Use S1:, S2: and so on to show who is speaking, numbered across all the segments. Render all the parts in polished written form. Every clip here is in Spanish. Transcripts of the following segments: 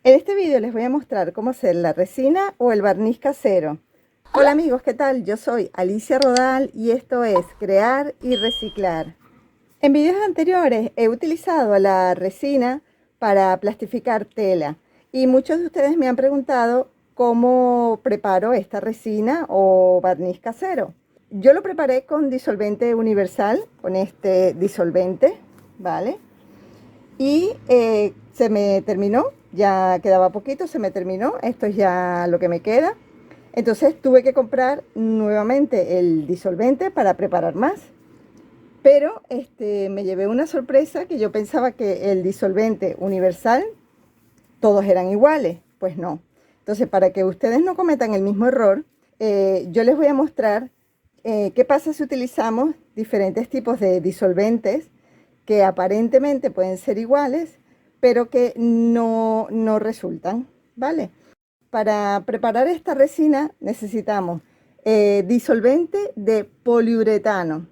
S1: En este vídeo les voy a mostrar cómo hacer la resina o el barniz casero. Hola amigos, ¿qué tal? Yo soy Alicia Rodal y esto es Crear y Reciclar. En vídeos anteriores he utilizado la resina para plastificar tela y muchos de ustedes me han preguntado cómo preparo esta resina o barniz casero. Yo lo preparé con disolvente universal, con este disolvente, ¿vale? Y se me terminó, ya quedaba poquito, se me terminó, esto es ya lo que me queda. Entonces tuve que comprar nuevamente el disolvente para preparar más. Pero me llevé una sorpresa que yo pensaba que el disolvente universal todos eran iguales, pues no. Entonces, para que ustedes no cometan el mismo error, yo les voy a mostrar qué pasa si utilizamos diferentes tipos de disolventes que aparentemente pueden ser iguales, pero que no resultan, ¿vale? Para preparar esta resina necesitamos disolvente de poliuretano.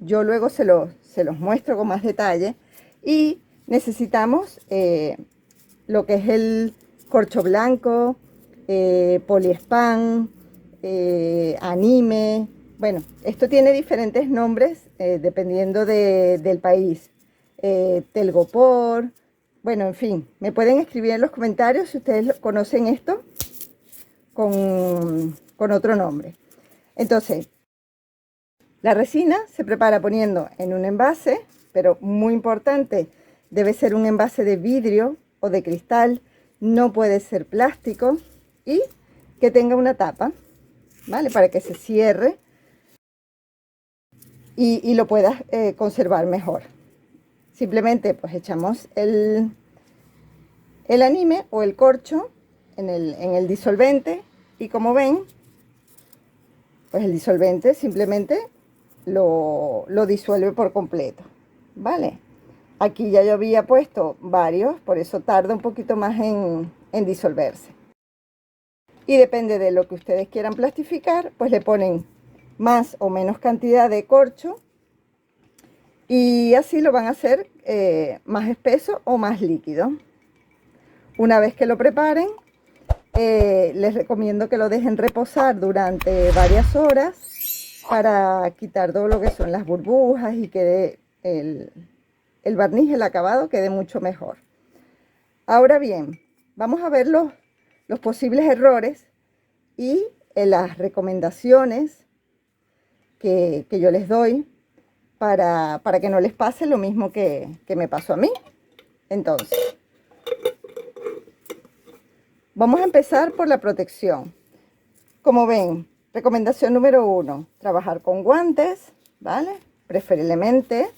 S1: Yo luego se los muestro con más detalle. Y necesitamos lo que es el corcho blanco, poliespan, anime. Bueno, esto tiene diferentes nombres dependiendo del país. Telgopor. Bueno, en fin, me pueden escribir en los comentarios si ustedes conocen esto con otro nombre. Entonces, la resina se prepara poniendo en un envase, pero muy importante, debe ser un envase de vidrio o de cristal, no puede ser plástico y que tenga una tapa, ¿vale? Para que se cierre y lo puedas conservar mejor. Simplemente pues echamos el anime o el corcho en el disolvente y como ven, pues el disolvente simplemente lo disuelve por completo, ¿vale? Aquí ya yo había puesto varios, por eso tarda un poquito más en disolverse. Y depende de lo que ustedes quieran plastificar, pues le ponen más o menos cantidad de corcho y así lo van a hacer más espeso o más líquido. Una vez que lo preparen, les recomiendo que lo dejen reposar durante varias horas para quitar todo lo que son las burbujas y quede el barniz, el acabado quede mucho mejor. Ahora bien, vamos a ver los posibles errores y las recomendaciones que yo les doy para que no les pase lo mismo que me pasó a mí. Entonces, vamos a empezar por la protección. Como ven, recomendación número 1, trabajar con guantes, ¿vale? Preferiblemente.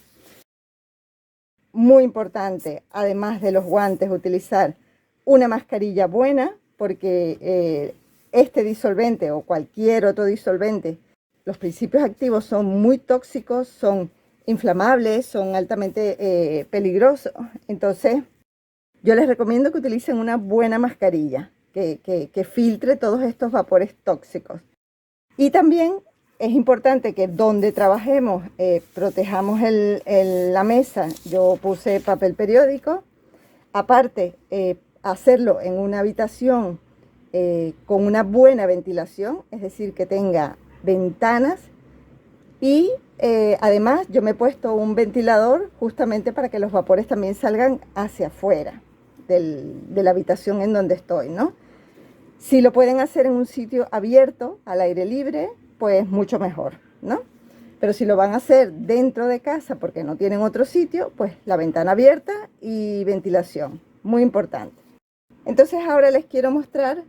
S1: Muy importante, además de los guantes, utilizar una mascarilla buena, porque este disolvente o cualquier otro disolvente, los principios activos son muy tóxicos, son inflamables, son altamente peligrosos. Entonces, yo les recomiendo que utilicen una buena mascarilla que filtre todos estos vapores tóxicos. Y también es importante que donde trabajemos protejamos la mesa. Yo puse papel periódico. Aparte, hacerlo en una habitación con una buena ventilación, es decir, que tenga ventanas. Y además yo me he puesto un ventilador justamente para que los vapores también salgan hacia afuera de la habitación en donde estoy, ¿no? Si lo pueden hacer en un sitio abierto, al aire libre, pues mucho mejor, ¿no? Pero si lo van a hacer dentro de casa porque no tienen otro sitio, pues la ventana abierta y ventilación, muy importante. Entonces ahora les quiero mostrar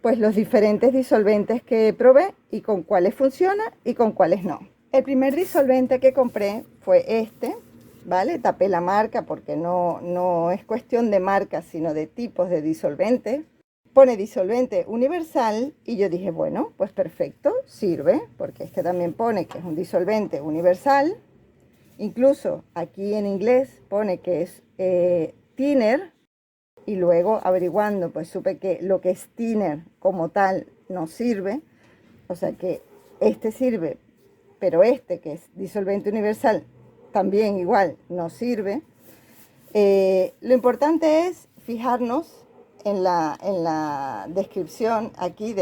S1: pues los diferentes disolventes que probé y con cuáles funciona y con cuáles no. El primer disolvente que compré fue este, ¿vale? Tapé la marca porque no es cuestión de marca, sino de tipos de disolvente. Pone disolvente universal y yo dije, bueno, pues perfecto, sirve, porque este también pone que es un disolvente universal. Incluso aquí en inglés pone que es thinner, y luego averiguando, pues supe que lo que es thinner como tal no sirve, o sea que este sirve, pero este que es disolvente universal también igual no sirve. Lo importante es fijarnos en la descripción aquí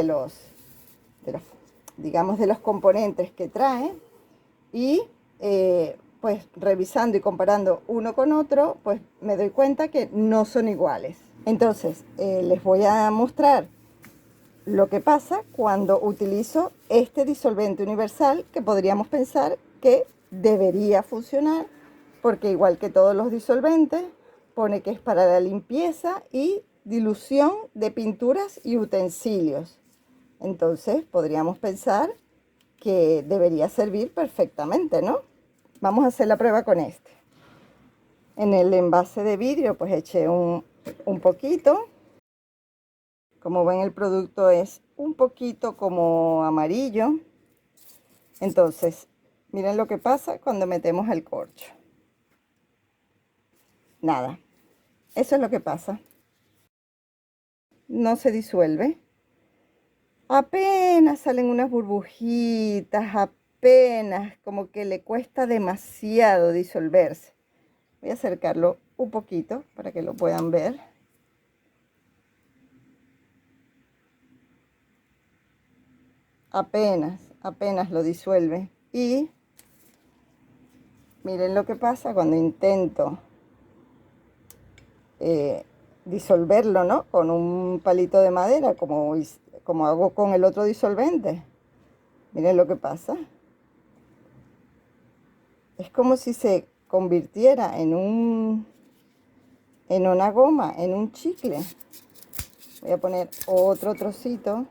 S1: digamos, de los componentes que trae, y pues revisando y comparando uno con otro, pues me doy cuenta que no son iguales. Entonces, les voy a mostrar lo que pasa cuando utilizo este disolvente universal, que podríamos pensar que debería funcionar, porque igual que todos los disolventes, pone que es para la limpieza y dilución de pinturas y utensilios. Entonces podríamos pensar que debería servir perfectamente, ¿no? Vamos a hacer la prueba con este. En el envase de vidrio pues eché un poquito. Como ven, el producto es un poquito como amarillo. Entonces, miren lo que pasa cuando metemos el corcho. Nada, eso es lo que pasa. No se disuelve. Apenas salen unas burbujitas, apenas, como que le cuesta demasiado disolverse. Voy a acercarlo un poquito para que lo puedan ver. Apenas lo disuelve. Y miren lo que pasa cuando intento disolverlo, ¿no? Con un palito de madera, como hago con el otro disolvente. Miren lo que pasa. Es como si se convirtiera en una goma, en un chicle. Voy a poner otro trocito.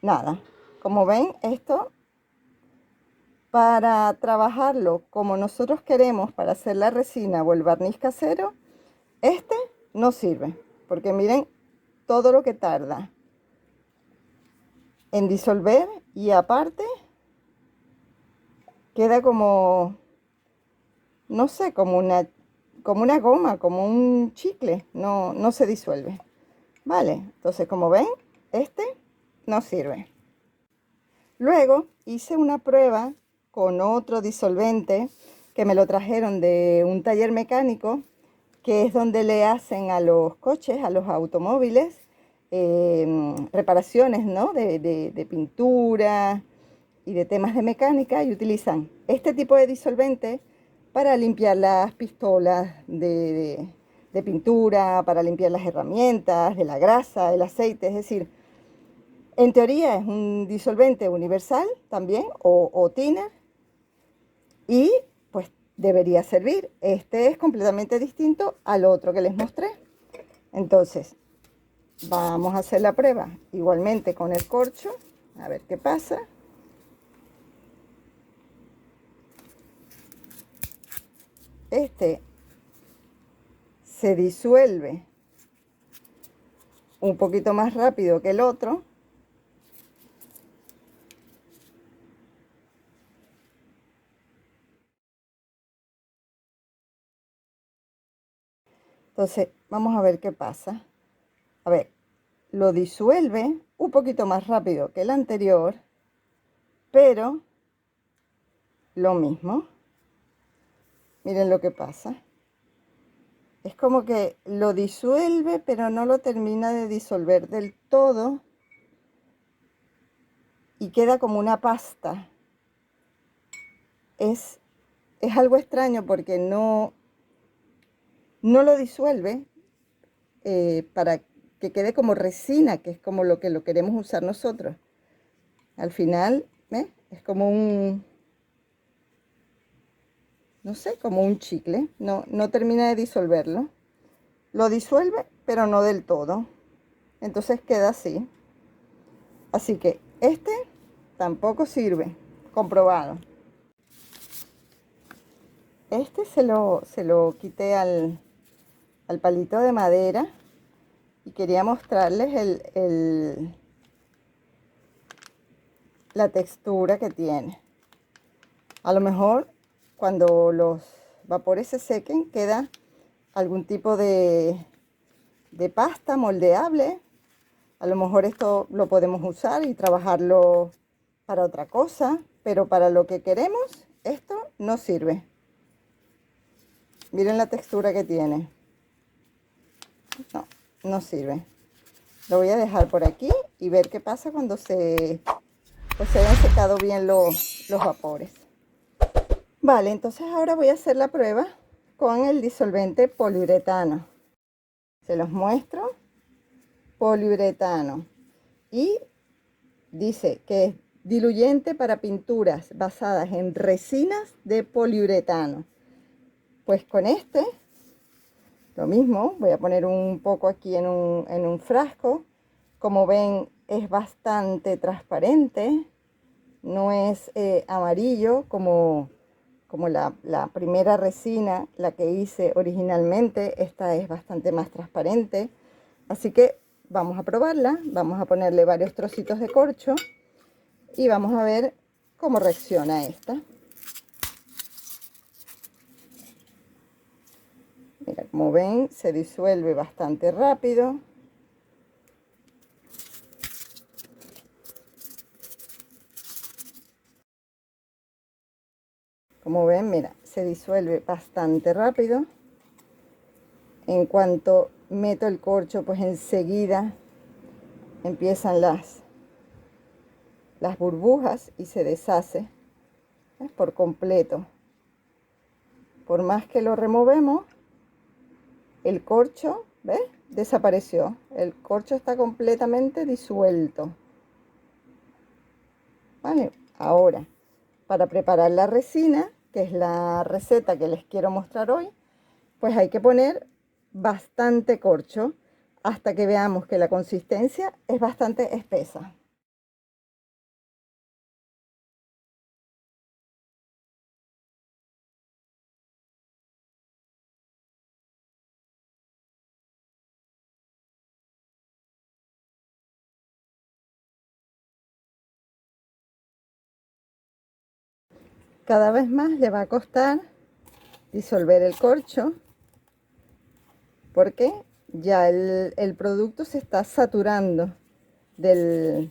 S1: Nada, como ven, esto, para trabajarlo como nosotros queremos, para hacer la resina o el barniz casero, este no sirve, porque miren todo lo que tarda en disolver, y aparte queda como, no sé, como una goma, como un chicle, no se disuelve. Vale, entonces como ven, este no sirve. Luego hice una prueba con otro disolvente que me lo trajeron de un taller mecánico, que es donde le hacen a los coches, a los automóviles, reparaciones, ¿no? de pintura y de temas de mecánica, y utilizan este tipo de disolvente para limpiar las pistolas de pintura, para limpiar las herramientas, de la grasa, del aceite. Es decir, en teoría es un disolvente universal también, o thinner, y pues debería servir. Este es completamente distinto al otro que les mostré. Entonces, vamos a hacer la prueba igualmente con el corcho, a ver qué pasa. Este se disuelve un poquito más rápido que el otro. Entonces, vamos a ver qué pasa. A ver, lo disuelve un poquito más rápido que el anterior, pero lo mismo. Miren lo que pasa. Es como que lo disuelve, pero no lo termina de disolver del todo. Y queda como una pasta. Es algo extraño porque no lo disuelve para que quede como resina, que es como lo que lo queremos usar nosotros. Al final, ¿ves? Es como no sé, como un chicle. No termina de disolverlo. Lo disuelve, pero no del todo. Entonces queda así. Así que este tampoco sirve. Comprobado. Este se lo quité al palito de madera, y quería mostrarles la textura que tiene. A lo mejor cuando los vapores se sequen queda algún tipo de pasta moldeable. A lo mejor esto lo podemos usar y trabajarlo para otra cosa, pero para lo que queremos esto no sirve. Miren la textura que tiene. No, no sirve. Lo voy a dejar por aquí y ver qué pasa cuando pues se hayan secado bien los vapores. Vale, entonces ahora voy a hacer la prueba con el disolvente poliuretano. Se los muestro. Poliuretano. Y dice que es diluyente para pinturas basadas en resinas de poliuretano. Pues con este, lo mismo, voy a poner un poco aquí en un frasco. Como ven, es bastante transparente, no es amarillo como la primera resina, la que hice originalmente. Esta es bastante más transparente. Así que vamos a probarla, vamos a ponerle varios trocitos de corcho y vamos a ver cómo reacciona esta. Mira, como ven, se disuelve bastante rápido. Como ven, mira, se disuelve bastante rápido. En cuanto meto el corcho, pues enseguida empiezan las burbujas y se deshace, ¿ves? Por completo. Por más que lo removemos, el corcho, ¿ves? Desapareció. El corcho está completamente disuelto. Vale, ahora, para preparar la resina, que es la receta que les quiero mostrar hoy, pues hay que poner bastante corcho hasta que veamos que la consistencia es bastante espesa. Cada vez más le va a costar disolver el corcho porque ya el producto se está saturando del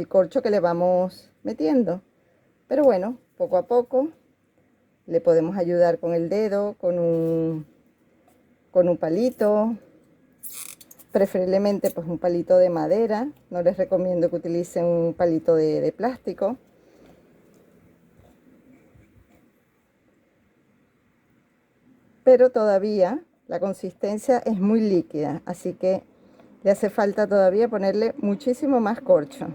S1: corcho que le vamos metiendo. Pero bueno, poco a poco le podemos ayudar con el dedo, con un palito, preferiblemente pues un palito de madera. No les recomiendo que utilicen un palito de plástico. Pero todavía la consistencia es muy líquida, así que le hace falta todavía ponerle muchísimo más corcho.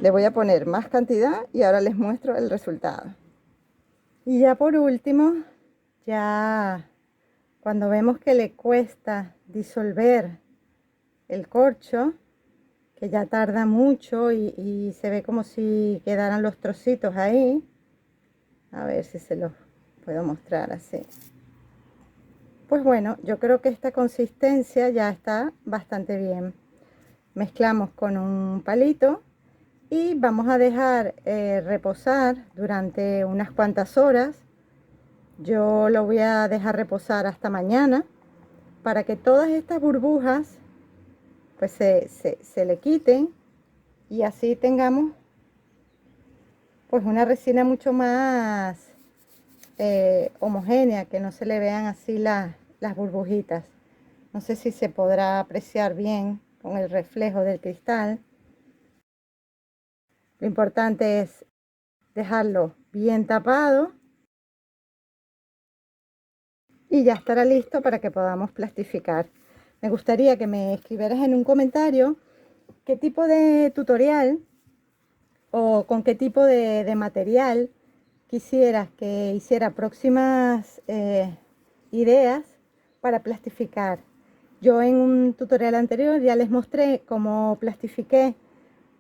S1: Le voy a poner más cantidad y ahora les muestro el resultado. Y ya por último, ya cuando vemos que le cuesta disolver el corcho, que ya tarda mucho y se ve como si quedaran los trocitos ahí. A ver si se los puedo mostrar así. Pues bueno, yo creo que esta consistencia ya está bastante bien. Mezclamos con un palito y vamos a dejar reposar durante unas cuantas horas. Yo lo voy a dejar reposar hasta mañana para que todas estas burbujas pues se le quiten y así tengamos pues una resina mucho más homogénea, que no se le vean así las burbujitas. No sé si se podrá apreciar bien con el reflejo del cristal. Lo importante es dejarlo bien tapado y ya estará listo para que podamos plastificar. Me gustaría que me escribieras en un comentario qué tipo de tutorial o con qué tipo de material quisieras que hiciera próximas ideas para plastificar. Yo en un tutorial anterior ya les mostré cómo plastifiqué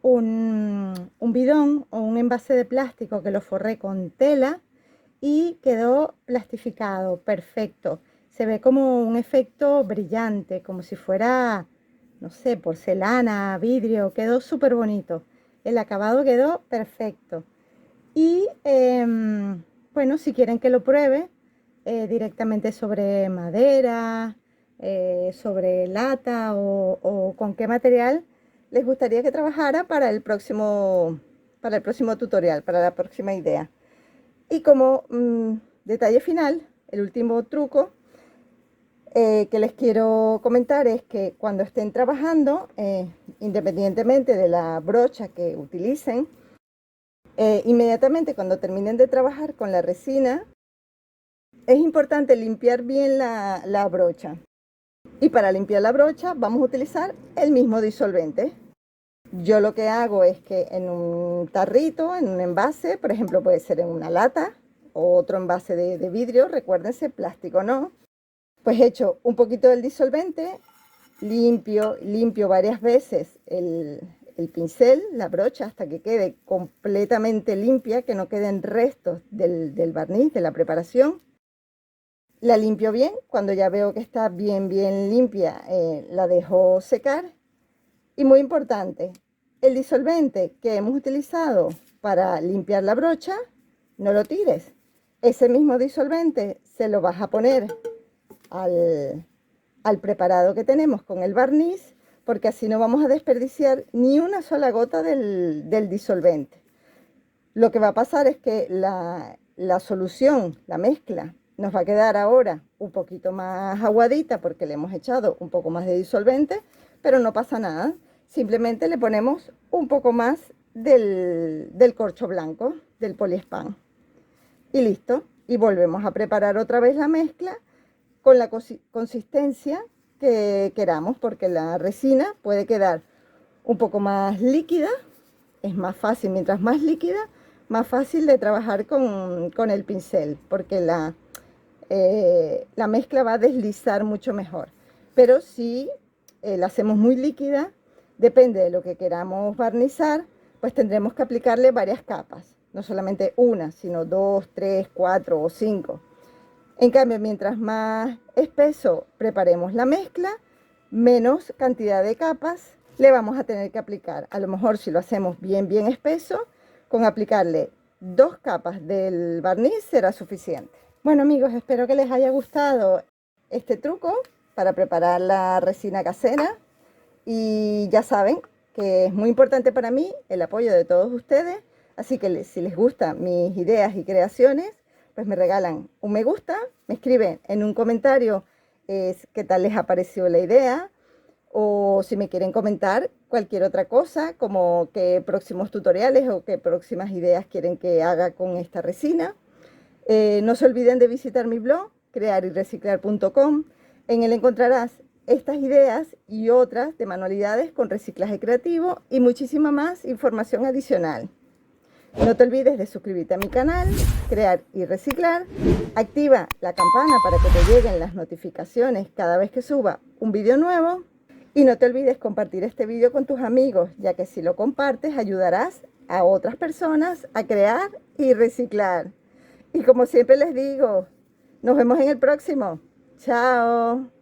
S1: un bidón o un envase de plástico que lo forré con tela y quedó plastificado, perfecto. Se ve como un efecto brillante, como si fuera, no sé, porcelana, vidrio, quedó súper bonito. El acabado quedó perfecto. Y bueno, si quieren que lo pruebe directamente sobre madera, sobre lata o con qué material les gustaría que trabajara para el próximo tutorial, para la próxima idea. Y como detalle final, el último truco que les quiero comentar es que cuando estén trabajando, independientemente de la brocha que utilicen, inmediatamente cuando terminen de trabajar con la resina, es importante limpiar bien la brocha. Y para limpiar la brocha vamos a utilizar el mismo disolvente. Yo lo que hago es que en un tarrito, en un envase, por ejemplo puede ser en una lata o otro envase de vidrio, recuérdense, plástico no, pues echo un poquito del disolvente, limpio varias veces el pincel, la brocha, hasta que quede completamente limpia, que no queden restos del barniz, de la preparación. La limpio bien, cuando ya veo que está bien limpia, la dejo secar. Y muy importante, el disolvente que hemos utilizado para limpiar la brocha, no lo tires. Ese mismo disolvente se lo vas a poner al preparado que tenemos con el barniz, porque así no vamos a desperdiciar ni una sola gota del disolvente. Lo que va a pasar es que la solución, la mezcla, nos va a quedar ahora un poquito más aguadita porque le hemos echado un poco más de disolvente, pero no pasa nada. Simplemente le ponemos un poco más del corcho blanco, del poliespan. Y listo. Y volvemos a preparar otra vez la mezcla con la consistencia que queramos, porque la resina puede quedar un poco más líquida. Es más fácil, mientras más líquida, más fácil de trabajar con el pincel, porque la mezcla va a deslizar mucho mejor. Pero si la hacemos muy líquida, depende de lo que queramos barnizar, pues tendremos que aplicarle varias capas, no solamente una, sino 2, 3, 4 o 5. En cambio, mientras más espeso preparemos la mezcla, menos cantidad de capas le vamos a tener que aplicar. A lo mejor si lo hacemos bien espeso, con aplicarle 2 capas del barniz será suficiente. Bueno amigos, espero que les haya gustado este truco para preparar la resina casera. Y ya saben que es muy importante para mí el apoyo de todos ustedes. Así que si les gustan mis ideas y creaciones, pues me regalan un me gusta, me escriben en un comentario qué tal les ha parecido la idea, o si me quieren comentar cualquier otra cosa, como qué próximos tutoriales o qué próximas ideas quieren que haga con esta resina. No se olviden de visitar mi blog, crearyreciclar.com. En él encontrarás estas ideas y otras de manualidades con reciclaje creativo y muchísima más información adicional. No te olvides de suscribirte a mi canal, Crear y Reciclar. Activa la campana para que te lleguen las notificaciones cada vez que suba un vídeo nuevo. Y no te olvides compartir este vídeo con tus amigos, ya que si lo compartes ayudarás a otras personas a crear y reciclar. Y como siempre les digo, nos vemos en el próximo. Chao.